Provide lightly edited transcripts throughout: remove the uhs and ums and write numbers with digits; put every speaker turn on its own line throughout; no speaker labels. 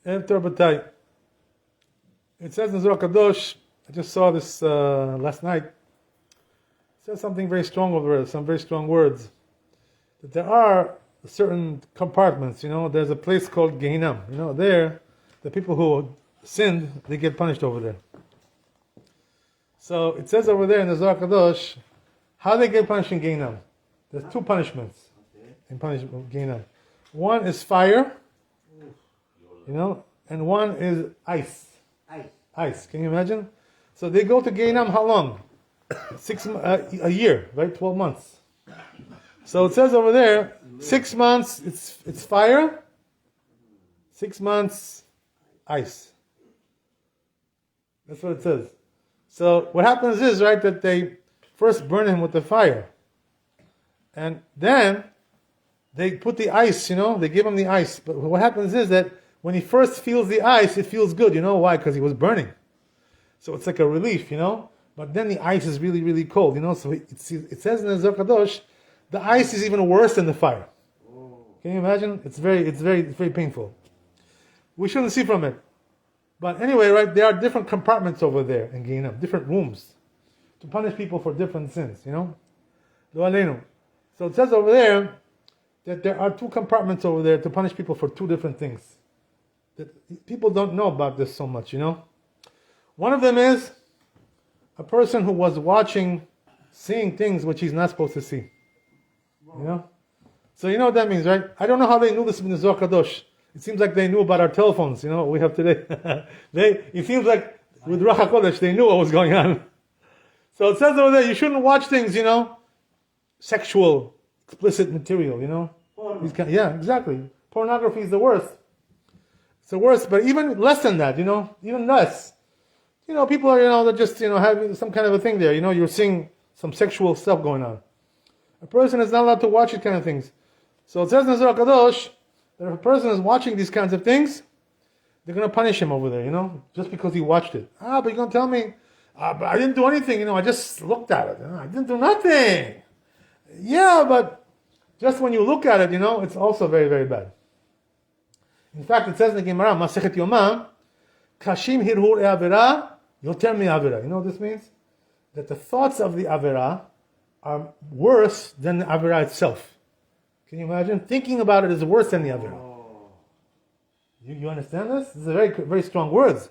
After Batai. It says in Zohar Kadosh, I just saw this last night. It says something very strong over there, some very strong words. That there are certain compartments, there's a place called Gehinam. There, the people who sinned, they get punished over there. So it says over there in the Zohar Kadosh, how they get punished in Gehinam. There's two punishments in punishment Gehinam. One is fire, and one is ice. Ice. Can you imagine? So they go to Gehinam how long? A year, right? 12 months. So it says over there, 6 months it's fire, 6 months ice. That's what it says. So what happens is, right, that they first burn him with the fire. And then they put the ice, they give him the ice. But what happens is that when he first feels the ice, it feels good. You know why? Because he was burning. So it's like a relief, But then the ice is really, really cold, So it says in the Zohar Kadosh, the ice is even worse than the fire. Can you imagine? It's very painful. We shouldn't see from it. But anyway, right, there are different compartments over there in Gehinam, different rooms to punish people for different sins, Lo aleinu. So it says over there that there are two compartments over there to punish people for two different things. That people don't know about this so much, One of them is a person who was seeing things which he's not supposed to see. So you know what that means, right? I don't know how they knew this in the Zohar Kadosh. It seems like they knew about our telephones, what we have today. It seems like with Ruach HaKodesh, they knew what was going on. So it says over there, you shouldn't watch things, sexual, explicit material, Yeah, exactly. Pornography is the worst. It's the worst, but even less than that, even less. People are, they're just, having some kind of a thing there, you're seeing some sexual stuff going on. A person is not allowed to watch these kind of things. So it says in the Zohar Kadosh that if a person is watching these kinds of things, they're going to punish him over there, just because he watched it. But you're going to tell me, but I didn't do anything, I just looked at it. I didn't do nothing. Yeah, but just when you look at it, it's also very, very bad. In fact, it says in the Gemara, Masechet Yoma, Kashim hirhur avera, yoter mi avera. You know what this means? That the thoughts of the avera are worse than the avera itself. Can you imagine? Thinking about it is worse than the avera. You understand this? This is a very, very strong words.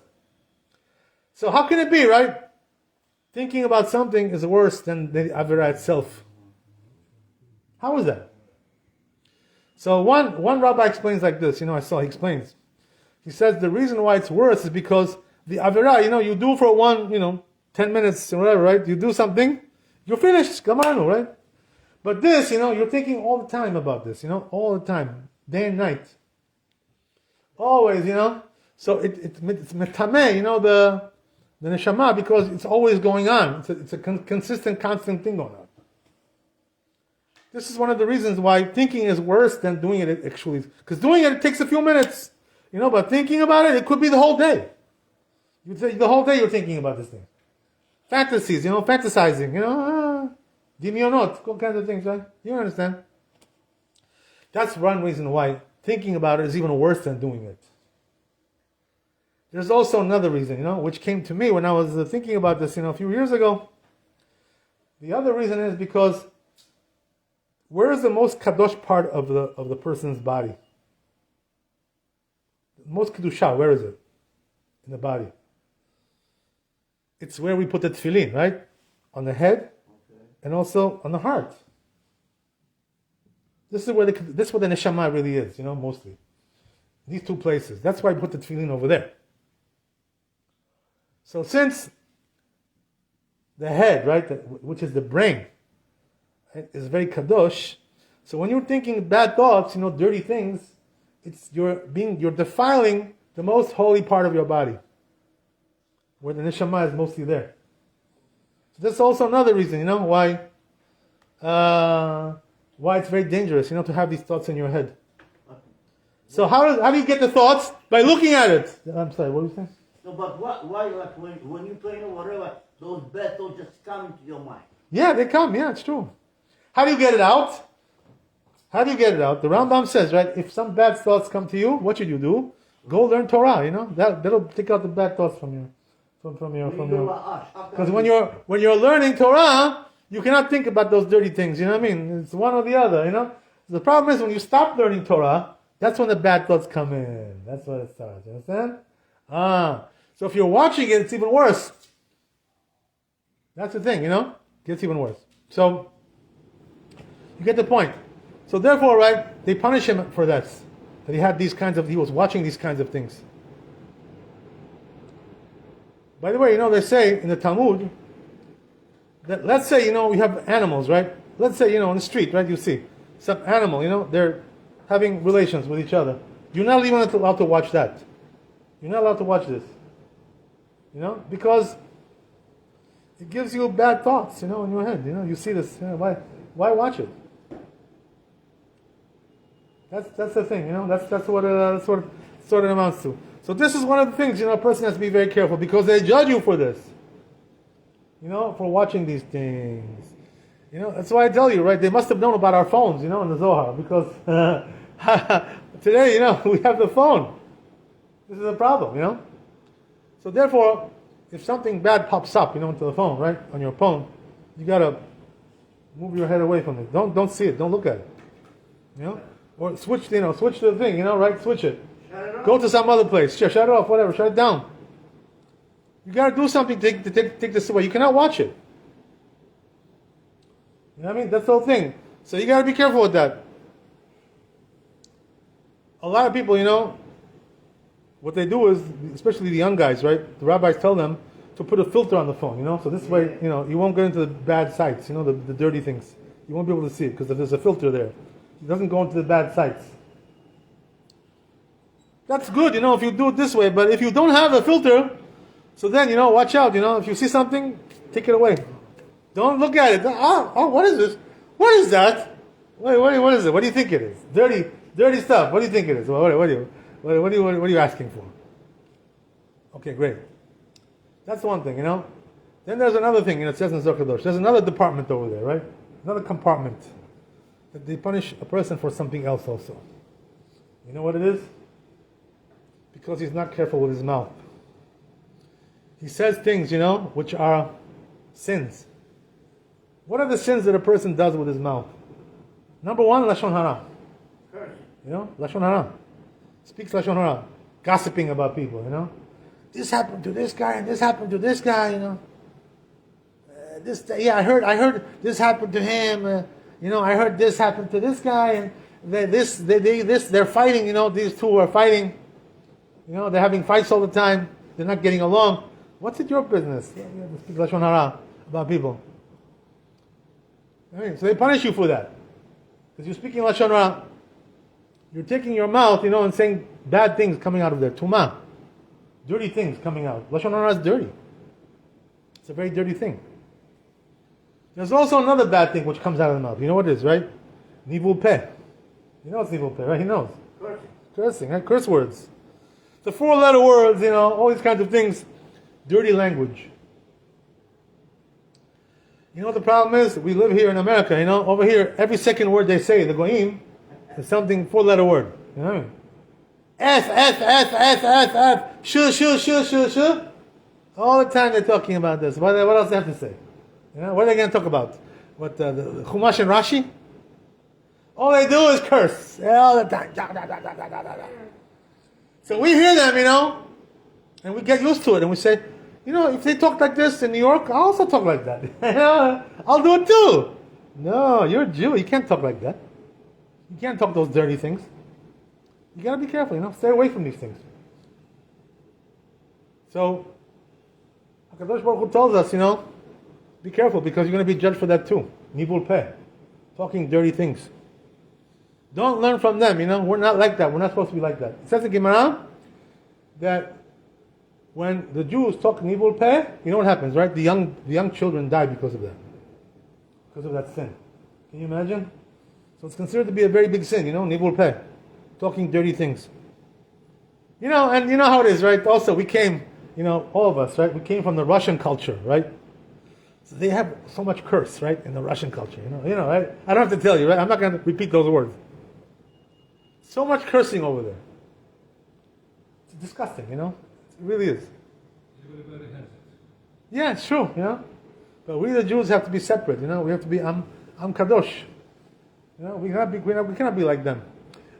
So how can it be, right? Thinking about something is worse than the avera itself. How is that? So one rabbi explains like this. He explains. He says the reason why it's worse is because the avera, you do for 10 minutes or whatever, right? You do something, you're finished, gamanu, right? But this, you're thinking all the time about this, all the time, day and night. Always, So it's metameh, the neshama, because it's always going on. It's a consistent, constant thing going on. This is one of the reasons why thinking is worse than doing it actually. Because doing it takes a few minutes. But thinking about it could be the whole day. The whole day you're thinking about this thing. Fantasies, fantasizing, dimyonot, all kinds of things, right? You understand? That's one reason why thinking about it is even worse than doing it. There's also another reason, which came to me when I was thinking about this, a few years ago. The other reason is because where is the most kadosh part of the person's body? The most kedusha, where is it? In the body. It's where we put the tefillin, right? On the head, and also on the heart. This is where the neshama really is, mostly. These two places. That's why we put the tefillin over there. So since the head, right, which is the brain, is very kadosh, so when you're thinking bad thoughts, dirty things, you're defiling the most holy part of your body, where the neshama is mostly there. So that's also another reason, why it's very dangerous, to have these thoughts in your head. So how do you get the thoughts? By looking at it. I'm sorry, what were you saying?
No, but why when you play or whatever, those bad thoughts just come into your mind?
Yeah, they come. Yeah, it's true. How do you get it out? The Rambam says, right, if some bad thoughts come to you, what should you do? Go learn Torah, that'll take out the bad thoughts from your. Because when you're learning Torah, you cannot think about those dirty things. You know what I mean? It's one or the other. The problem is when you stop learning Torah, that's when the bad thoughts come in. That's what it starts. You understand? So if you're watching it, it's even worse. That's the thing. It gets even worse. So you get the point. So therefore, right, they punish him for this. That he was watching these kinds of things. By the way, they say in the Talmud that, let's say, we have animals, right? Let's say, in the street, right, you see some animal, they're having relations with each other. You're not even allowed to watch that. You're not allowed to watch this. Because it gives you bad thoughts, in your head. You see this, why watch it? That's the thing, that's what it amounts to. So this is one of the things, a person has to be very careful because they judge you for this. For watching these things. That's why I tell you, right? They must have known about our phones, in the Zohar, because today, we have the phone. This is a problem, So therefore, if something bad pops up, into the phone, right, on your phone, you gotta move your head away from it. Don't see it. Don't look at it. Or switch the thing, right? Switch it. Go to some other place. Shut it off, whatever. Shut it down. You got to do something to take this away. You cannot watch it. You know what I mean? That's the whole thing. So you got to be careful with that. A lot of people, what they do is, especially the young guys, right? The rabbis tell them to put a filter on the phone, So this way, you won't get into the bad sites, the dirty things. You won't be able to see it because if there's a filter there, it doesn't go into the bad sites. That's good, if you do it this way. But if you don't have a filter, so then, watch out, if you see something, take it away. Don't look at it. Oh, what is this? What is that? What is it? What do you think it is? Dirty stuff. What do you think it is? What are you asking for? Okay, great. That's one thing, Then there's another thing, it says in Zohar Kadosh. There's another department over there, right? Another compartment. That they punish a person for something else also. You know what it is? Because he's not careful with his mouth. He says things, which are sins. What are the sins that a person does with his mouth? Number one, Lashon Hara. Lashon Hara. Speaks Lashon Hara. Gossiping about people, This happened to this guy and this happened to this guy, I heard this happened to him. I heard this happened to this guy, and they're fighting. These two are fighting. They're having fights all the time. They're not getting along. What's it your business? You have to speak Lashon Hara about people. So they punish you for that. Because you're speaking Lashon Hara. You're taking your mouth, and saying bad things coming out of there. Tumah. Dirty things coming out. Lashon Hara is dirty. It's a very dirty thing. There's also another bad thing which comes out of the mouth. You know what it is, right? Nivul peh. You know what's nivul peh, right? He knows. Cursing, right? Curse words. The 4-letter words, all these kinds of things. Dirty language. The problem is? We live here in America, Over here, every second word they say, the Goyim, is something 4-letter word. You know what I mean? F. Sh. All the time they're talking about this. What else do they have to say? What are they going to talk about? What, the Chumash and Rashi? All they do is curse. All the time. So we hear them, and we get used to it, and we say, if they talk like this in New York, I'll also talk like that. I'll do it too. No, you're a Jew. You can't talk like that. You can't talk those dirty things. You got to be careful, Stay away from these things. So, HaKadosh Baruch Hu tells us, be careful because you're going to be judged for that too. Nivul peh. Talking dirty things. Don't learn from them, We're not like that. We're not supposed to be like that. It says in Gemara that when the Jews talk nivul peh, you know what happens, right? The young children die because of that. Because of that sin. Can you imagine? So it's considered to be a very big sin, nivul peh. Talking dirty things. And you know how it is, right? Also, we came, all of us, right? We came from the Russian culture, right? So they have so much curse, right, in the Russian culture, right? I don't have to tell you, right? I'm not going to repeat those words. So much cursing over there. disgusting, you know? It really is.
Everybody has it.
Yeah, it's true, you know? But we the Jews have to be separate, you know? We have to be Am Kadosh. You know, we cannot be like them.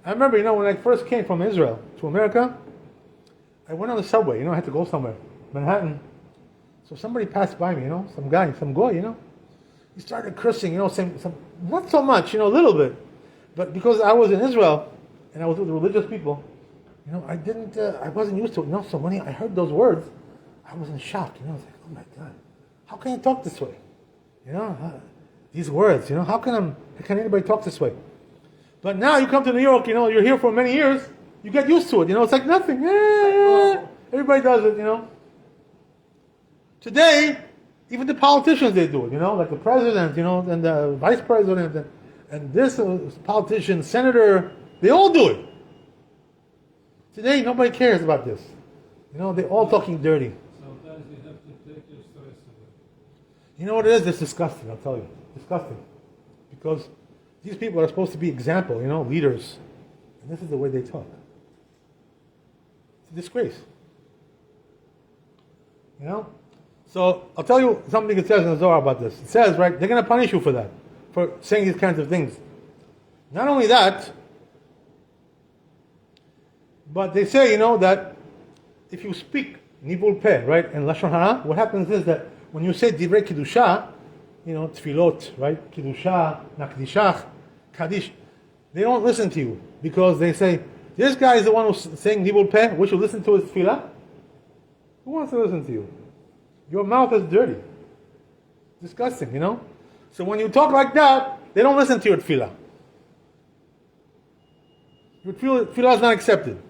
I remember, you know, when I first came from Israel to America, I went on the subway, you know, I had to go somewhere, Manhattan. So somebody passed by me, you know, some guy, some guy, you know. He started cursing, you know, saying not so much, you know, a little bit. But because I was in Israel, and I was with the religious people, you know, I wasn't used to it, you know, so when I heard those words, I was in shock, you know, I was like, oh my God, how can you talk this way? You know, these words, you know, how can anybody talk this way? But now you come to New York, you know, you're here for many years, you get used to it, you know, it's like nothing. Yeah. Everybody does it, you know. Today, even the politicians, they do it, you know, like the president, you know, and the vice president, and this politician, senator, they all do it. Today, nobody cares about this. You know, they're all talking dirty.
Sometimes you have to take your stress away.
You know what it is? It's disgusting, I'll tell you. Disgusting. Because these people are supposed to be example, you know, leaders. And this is the way they talk. It's a disgrace. You know? So, I'll tell you something it says in the Zohar about this. It says, right, they're going to punish you for that. For saying these kinds of things. Not only that, but they say, you know, that if you speak Nibul Peh, right, and Lashon Hara, what happens is that when you say Divrei Kiddusha, you know, Tfilot, right, Kiddusha, Nakdishach, Kaddish, they don't listen to you because they say, this guy is the one who's saying Nibul Peh, we should listen to his tefillah. Who wants to listen to you? Your mouth is dirty. Disgusting, you know? So when you talk like that, they don't listen to your tefillah. Your tefillah is not accepted.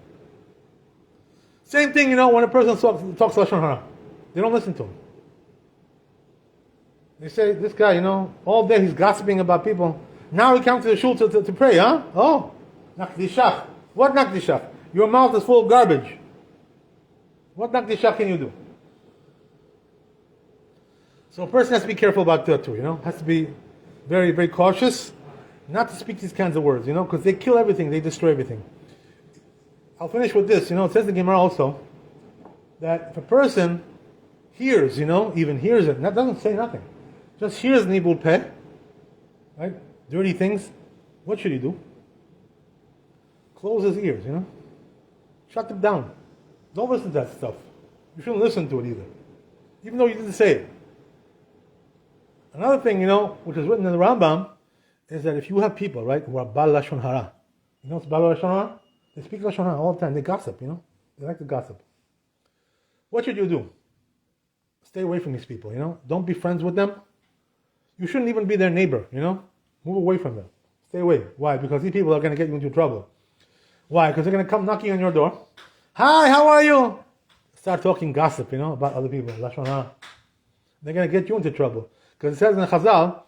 Same thing, you know, when a person talks Lashon Hara. They don't listen to him. They say, this guy, you know, all day he's gossiping about people. Now he comes to the shul to pray, huh? Oh, Nakdishach. What Nakdishach? Your mouth is full of garbage. What Nakdishach can you do? So a person has to be careful about that too, you know? Has to be very, very cautious not to speak these kinds of words, you know? Because they kill everything, they destroy everything. I'll finish with this, you know, it says in the Gemara also that if a person hears, you know, even hears it, and that doesn't say nothing, just hears Nibul Peh, right, dirty things, what should he do? Close his ears, you know? Shut them down. Don't listen to that stuff. You shouldn't listen to it either, even though you didn't say it. Another thing, you know, which is written in the Rambam, is that if you have people, right, who are Bal Lashon Hara, you know what's Bal Lashon Hara? They speak Lashon Hara all the time. They gossip, you know? They like to gossip. What should you do? Stay away from these people, you know? Don't be friends with them. You shouldn't even be their neighbor, you know? Move away from them. Stay away. Why? Because these people are going to get you into trouble. Why? Because they're going to come knocking on your door. Hi, how are you? Start talking gossip, you know, about other people. Lashon Hara. They're going to get you into trouble. Because it says in Chazal,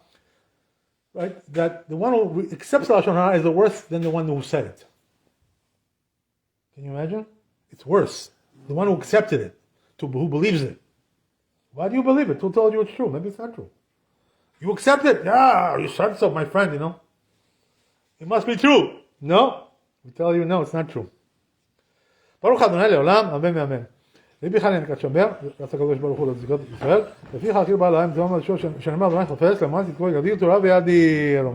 right, that the one who accepts Lashon Hara is worse than the one who said it. Can you imagine? It's worse. The one who accepted it, who believes it. Why do you believe it? Who told you it's true? Maybe it's not true. You accept it? Yeah, you said so, my friend, you know. It must be true. No. We tell you, no, it's not true. Baruch Adonai Leolam, Amen ואמן. רבי חנין כשומר, רצה הקדוש ברוך הוא לזכות ישראל, לפיכך הכיר בעל העם, זה אומר שנאמר אדוני חפץ, למען תקרוא ידיר תורה וידיר.